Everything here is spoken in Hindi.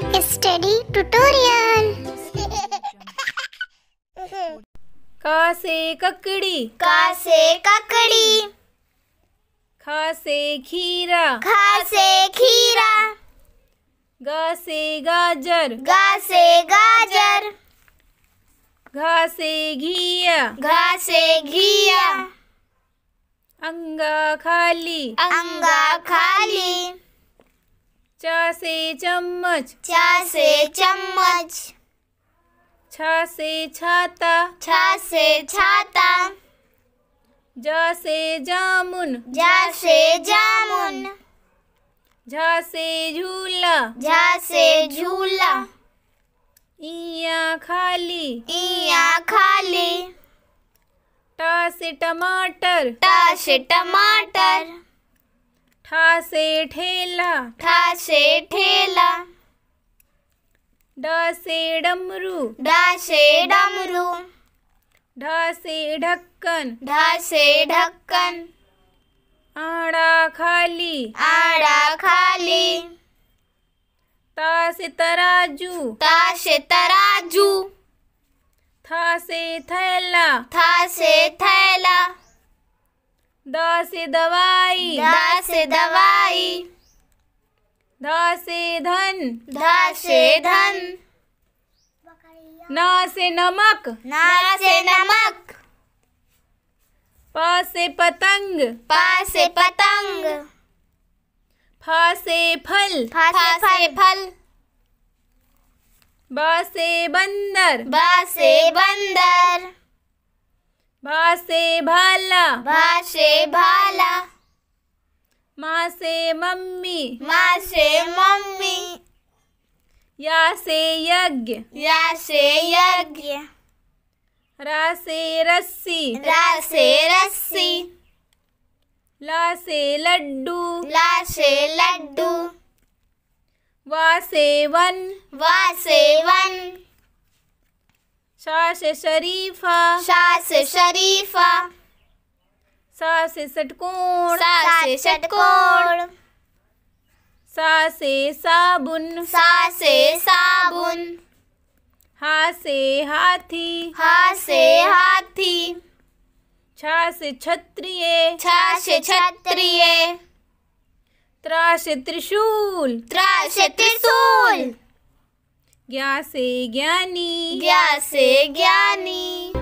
Study tutorial. का से ककड़ी, का से ककड़ी। खा से खीरा, खा से खीरा। गा से गाजर, गा से गाजर। घा से घिया, घा से घिया। अंगा खाली, अंगा खाली। चा से चम्मच, चा से चम्मच। छा से छाता, छा से छाता। जा से जामुन, जा से जामुन। झा से झूला, झा से झूला। इया खाली, इया खाली। टा से टमाटर, टा से टमाटर। ठा से ठेला, ठा से ठेला। डा से डमरू, डा से डमरू। ढा से ढक्कन, ढा से ढक्कन। आड़ा खाली, आड़ा खाली। ता से तराजू, ता से तराजू। था से थैला, था से थैला। दा से दवाई, दा से दवाई। धा से धन, धा से धन। ना से नमक, ना से नमक। पा से पतंग, पा से पतंग। फा से फल, फा से फल। बा से बंदर, बा से बंदर। भा से भाला, भा से भाला। माँ से मम्मी, माँ से मम्मी। या से यज्ञ, या से यज्ञ। रा से रस्सी, रा से रस्सी। ला से लड्डू, ला से लड्डू। वा से वन, वा से वन। शा से शरीफा, शा से शरीफा। सा से षटकोण, सा से षटकोण। सा से साबुन, सा से साबुन। हा से हाथी, हा से हाथी। छा से क्षत्रिय, छा से क्षत्रिय। त्रा से त्रिशूल, त्रा से त्रिशूल। ज्ञा से ज्ञानी, ज्ञा से ज्ञानी।